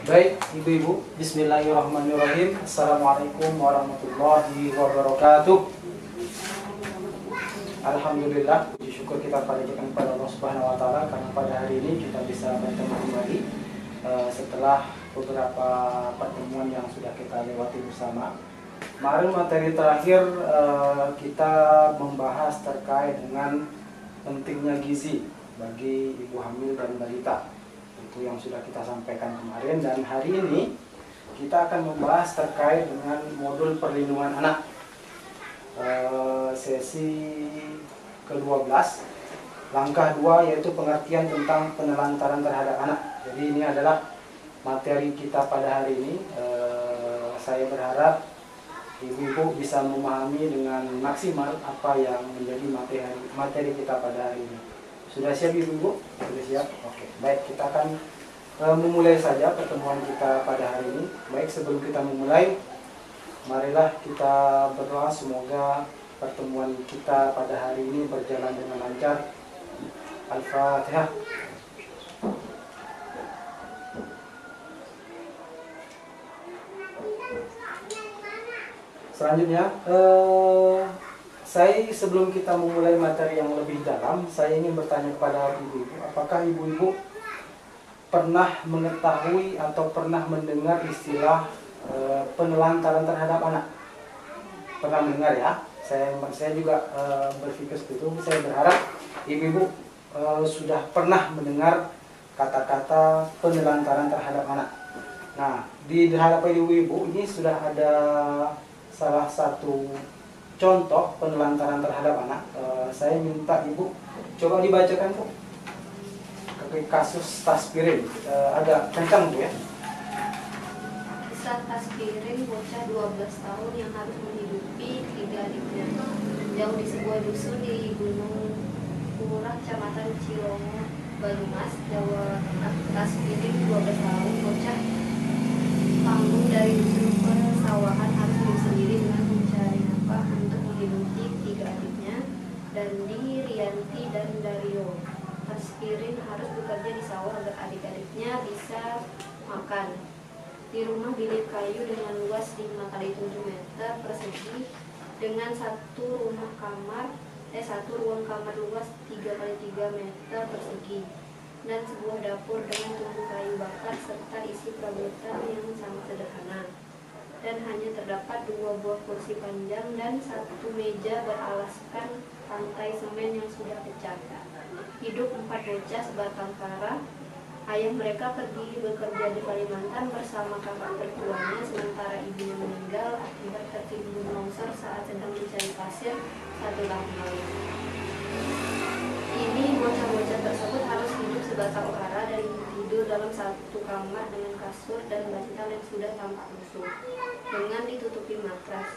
Baik, ibu-ibu, bismillahirrahmanirrahim. Assalamualaikum warahmatullahi wabarakatuh. Alhamdulillah, puji syukur kita panjatkan kepada Allah Subhanahu wa taala karena pada hari ini kita bisa bertemu kembali setelah beberapa pertemuan yang sudah kita lewati bersama. Kemarin materi terakhir kita membahas terkait dengan pentingnya gizi bagi ibu hamil dan balita. Itu yang sudah kita sampaikan kemarin, dan hari ini kita akan membahas terkait dengan modul perlindungan anak sesi ke-12 langkah 2, yaitu pengertian tentang penelantaran terhadap anak. Jadi ini adalah materi kita pada hari ini. Saya berharap ibu-ibu bisa memahami dengan maksimal apa yang menjadi materi kita pada hari ini. Sudah siap ibu-ibu? Sudah siap? Oke, baik, kita akan memulai saja pertemuan kita pada hari ini. Baik, sebelum kita memulai, marilah kita berdoa semoga pertemuan kita pada hari ini berjalan dengan lancar. Al-Fatihah. Selanjutnya, saya sebelum kita memulai materi yang lebih dalam, saya ingin bertanya kepada ibu-ibu, apakah ibu-ibu pernah mengetahui atau pernah mendengar istilah penelantaran terhadap anak? Pernah mendengar ya? Saya juga berpikir seperti itu. Saya berharap ibu-ibu sudah pernah mendengar kata-kata penelantaran terhadap anak. Nah, di hadapan ibu-ibu ini sudah ada salah satu contoh penelantaran terhadap anak. Saya minta ibu coba dibacakan, Bu, kasus Taspirin. Agak kencang, Bu, ya. Kisah Taspirin, bocah 12 tahun yang harus menghidupi 3 adiknya. Jauh di sebuah dusun di Gunung Purah, Kecamatan Cilongo, Banyumas, Jawa Tengah. Taspirin 12 tahun, bocah panggung dari dusun persawahan, harus hidup sendiri dengan mencari nafkah untuk menghidupi 3 adiknya, Dandi, Rianti, dan Dario. Taspirin harus bekerja di sawah agar adik-adiknya bisa makan. Di rumah bilik kayu dengan luas 5 kali 7 meter persegi, dengan satu ruang kamar luas 3 kali 3 meter persegi, dan sebuah dapur dengan tungku kayu bakar serta isi perabotan yang sangat sederhana. Dan hanya terdapat 2 buah kursi panjang dan 1 meja beralaskan lantai semen yang sudah pecah. Hidup 4 bocah sebatang kara. Ayah mereka pergi bekerja di Kalimantan bersama kakak tertuanya, sementara ibunya meninggal akibat tertimbun longsor saat sedang mencari pasir 1 tahun lalu. Ini bocah-bocah tersebut harus hidup sebatang kara dan tidur dalam 1 kamar dengan kasur dan bantal yang sudah tampak busuk, dengan ditutupi matras.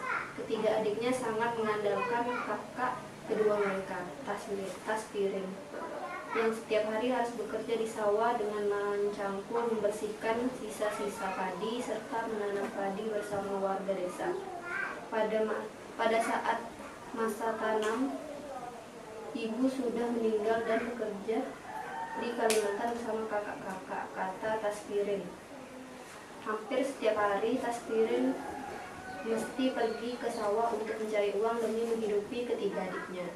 Ketiga adiknya sangat mengandalkan kakak kedua mereka, Taspirin, yang setiap hari harus bekerja di sawah dengan mencangkul, membersihkan sisa-sisa padi, serta menanam padi bersama warga desa. Pada saat masa tanam, ibu sudah meninggal dan bekerja di Kalimantan bersama kakak-kakak, kata Taspirin. Hampir setiap hari Taspirin mesti pergi ke sawah untuk mencari uang demi menghidupi ketiga adiknya.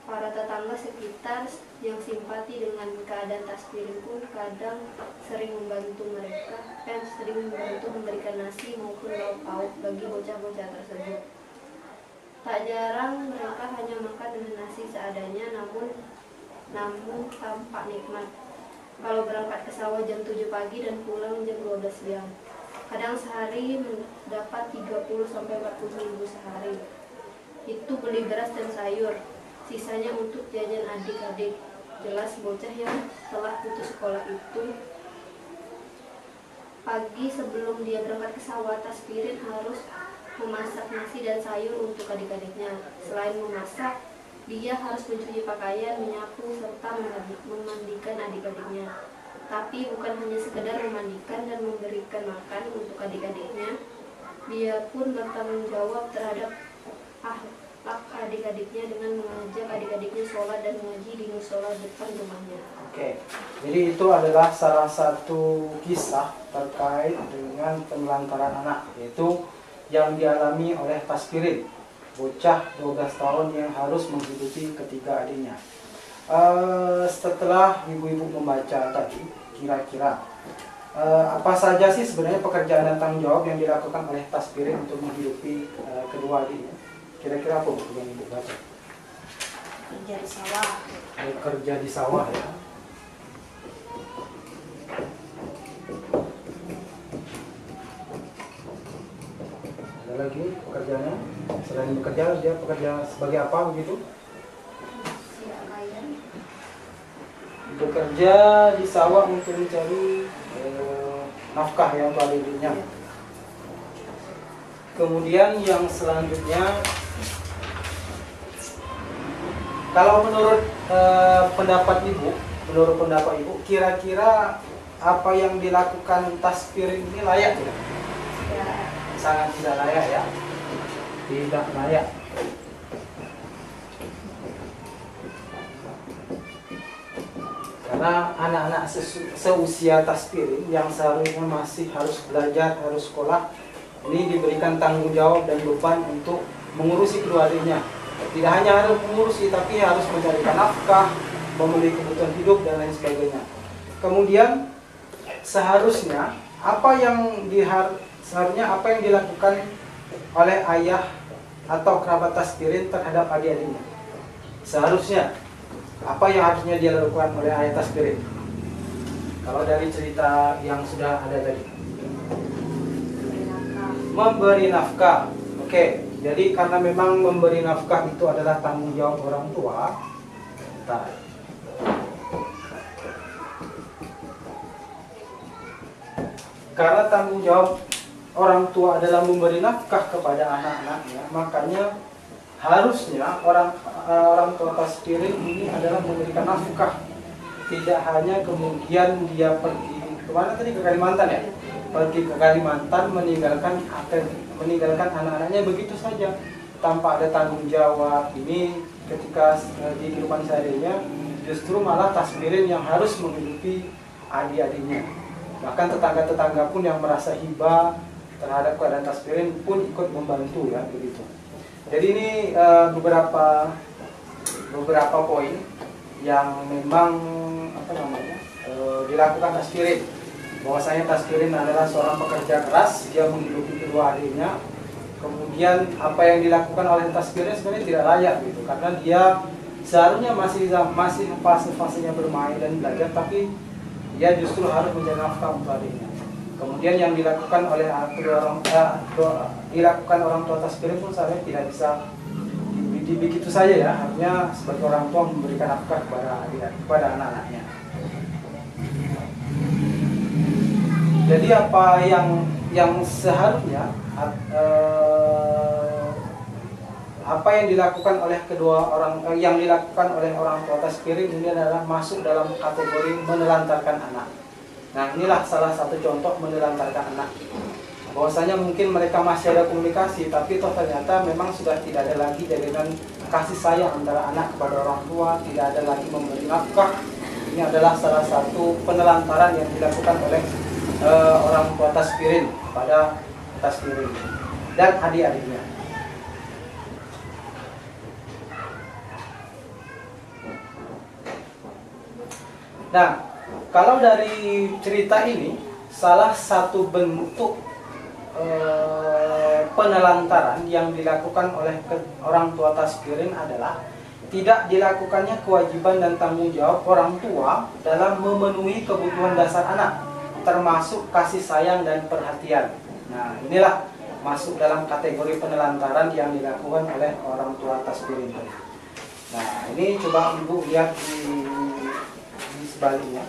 Para tetangga sekitar yang simpati dengan keadaan Taspirin pun kadang sering membantu memberikan nasi maupun lauk pauk bagi bocah-bocah tersebut. Tak jarang mereka hanya makan dengan nasi seadanya, namun tampak nikmat. Kalau berangkat ke sawah jam 7 pagi dan pulang jam 12 siang. Kadang sehari mendapat 30-40 ribu sehari. Itu beli beras dan sayur, sisanya untuk jajan adik-adik. Jelas bocah yang telah putus sekolah itu. Pagi sebelum dia berangkat ke sawah, Taspirin harus memasak nasi dan sayur untuk adik-adiknya. Selain memasak, dia harus mencuci pakaian, menyapu, serta memandikan adik-adiknya. Tapi bukan hanya sekedar memandikan dan memberikan makan untuk adik-adiknya, dia pun bertanggung jawab terhadap akhlak adik-adiknya dengan mengajak adik-adiknya sholat dan mengaji di musola depan rumahnya. Oke, jadi itu adalah salah satu kisah terkait dengan penelantaran anak, yaitu yang dialami oleh Taspirin, bocah 12 tahun yang harus menghidupi ketiga adiknya. Setelah ibu-ibu membaca tadi, kira-kira apa saja sih sebenarnya pekerjaan dan tanggung jawab yang dilakukan oleh Taspirin untuk menghidupi kedua adiknya? Kira-kira apa yang ibu baca? Kerja di sawah. Bekerja di sawah ya. Ada lagi pekerjaannya? Selain bekerja, dia bekerja sebagai apa begitu? Bekerja di sawah untuk mencari nafkah yang untuk adiknya. Kemudian yang selanjutnya, kalau menurut pendapat ibu, kira-kira apa yang dilakukan Taspirin ini layak tidak? Ya. Sangat tidak layak ya, tidak layak. Karena anak-anak seusia Taspirin yang seharusnya masih harus belajar, harus sekolah, ini diberikan tanggung jawab dan beban untuk mengurusi kedua adiknya. Tidak hanya harus mengurusi, tapi harus mencarikan nafkah, memenuhi kebutuhan hidup dan lain sebagainya. Kemudian seharusnya apa yang dilakukan oleh ayah atau kerabat Taspirin terhadap adik-adiknya? Seharusnya apa yang harusnya dia lakukan oleh ayah Taspirin? Kalau dari cerita yang sudah ada tadi, memberi nafkah. Oke, jadi karena memang memberi nafkah itu adalah tanggung jawab orang tua. Bentar. Karena tanggung jawab orang tua adalah memberi nafkah kepada anak-anaknya, makanya harusnya orang tua Taspirin ini adalah memberikan nafkah. Tidak hanya kemudian dia pergi kemana tadi, ke Kalimantan ya, pergi ke Kalimantan meninggalkan anak-anaknya begitu saja tanpa ada tanggung jawab. Ini ketika di kehidupan seharinya justru malah Taspirin yang harus menghidupi adik-adiknya. Bahkan tetangga-tetangga pun yang merasa hibah terhadap keadaan Taspirin pun ikut membantu ya begitu. Jadi ini beberapa poin yang memang dilakukan Taspirin. Bahwasanya Taspirin adalah seorang pekerja keras, dia menghidupi kedua adiknya. Kemudian apa yang dilakukan oleh Taspirin sebenarnya tidak layak gitu, karena dia seharusnya masih fase-fasenya bermain dan belajar, tapi dia justru harus mencari nafkah untuk adiknya. Kemudian yang dilakukan oleh orang tua Taspirin pun sebenarnya tidak bisa begitu saja ya, artinya sebagai orang tua memberikan nafkah kepada anak-anaknya. Jadi apa yang seharusnya apa yang dilakukan oleh orang tua Taspirin ini adalah masuk dalam kategori menelantarkan anak. Nah, inilah salah satu contoh menelantarkan anak. Bahwasanya mungkin mereka masih ada komunikasi, tapi toh ternyata memang sudah tidak ada lagi jalinan kasih sayang antara anak kepada orang tua, tidak ada lagi memberi nafkah. Ini adalah salah satu penelantaran yang dilakukan oleh orang tua Taspirin pada Taspirin dan adik-adiknya. Nah, kalau dari cerita ini, salah satu bentuk penelantaran yang dilakukan oleh orang tua Taspirin adalah tidak dilakukannya kewajiban dan tanggung jawab orang tua dalam memenuhi kebutuhan dasar anak, termasuk kasih sayang dan perhatian. Nah, inilah masuk dalam kategori penelantaran yang dilakukan oleh orang tua Taspirin. Nah, ini coba Ibu lihat di sebaliknya.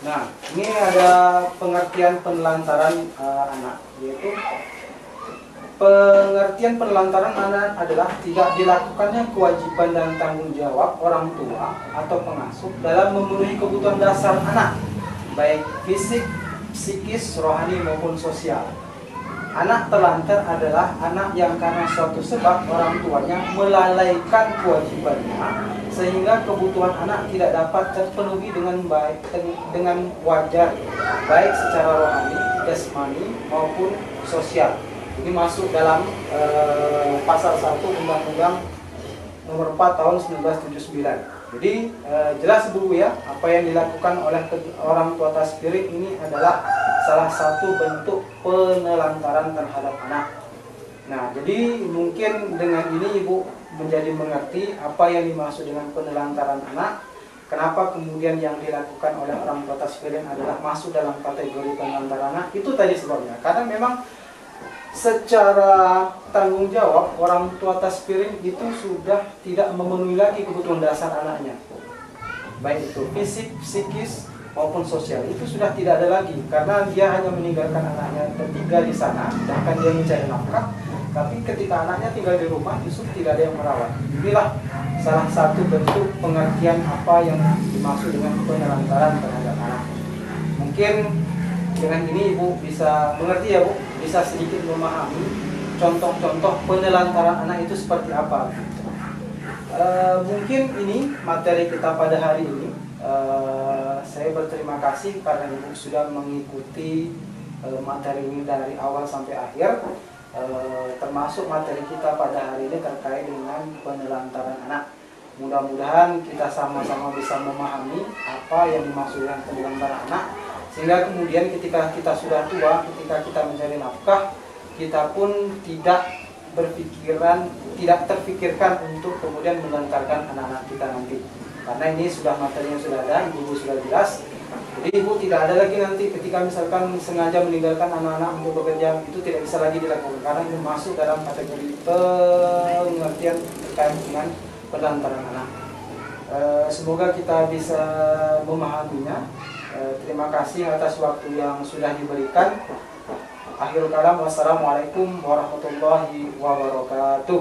Nah, ini ada pengertian penelantaran anak, yaitu pengertian penelantaran anak adalah tidak dilakukannya kewajiban dan tanggung jawab orang tua atau pengasuh dalam memenuhi kebutuhan dasar anak, baik fisik, psikis, rohani maupun sosial. Anak terlantar adalah anak yang karena suatu sebab orang tuanya melalaikan kewajibannya sehingga kebutuhan anak tidak dapat terpenuhi dengan baik, dengan wajar, baik secara rohani, jasmani maupun sosial. Ini masuk dalam pasal 1 Undang-Undang Nomor 4 Tahun 1979. Jadi jelas Bu ya, apa yang dilakukan oleh orang tua tasfirin ini adalah salah satu bentuk penelantaran terhadap anak. Nah, jadi mungkin dengan ini Ibu menjadi mengerti apa yang dimaksud dengan penelantaran anak. Kenapa kemudian yang dilakukan oleh orang tua tasfirin adalah masuk dalam kategori penelantaran anak? Itu tadi sebabnya. Karena memang secara tanggung jawab orang tua tasfirin itu sudah tidak memenuhi lagi kebutuhan dasar anaknya, baik itu fisik, psikis maupun sosial, itu sudah tidak ada lagi karena dia hanya meninggalkan anaknya bertiga di sana, sedangkan dia mencari nafkah. Tapi ketika anaknya tinggal di rumah justru tidak ada yang merawat. Inilah salah satu bentuk pengertian apa yang dimaksud dengan penelantaran terhadap anak. Mungkin dengan ini Ibu bisa mengerti ya Bu, bisa sedikit memahami contoh-contoh penelantaran anak itu seperti apa. Mungkin ini materi kita pada hari ini. Saya berterima kasih karena Ibu sudah mengikuti materi ini dari awal sampai akhir. Termasuk materi kita pada hari ini terkait dengan penelantaran anak. Mudah-mudahan kita sama-sama bisa memahami apa yang dimaksudkan penelantaran anak, sehingga kemudian ketika kita sudah tua, ketika kita mencari nafkah, kita pun tidak terfikirkan untuk kemudian menelantarkan anak-anak kita nanti. Karena ini sudah materinya sudah ada, Ibu sudah jelas. Jadi Ibu tidak ada lagi nanti ketika misalkan sengaja meninggalkan anak-anak untuk bekerja, itu tidak bisa lagi dilakukan karena ini masuk dalam kategori pengertian terkait dengan penelantaran anak. Semoga kita bisa memahaminya. Terima kasih atas waktu yang sudah diberikan. Akhirul kalam, wassalamualaikum warahmatullahi wabarakatuh.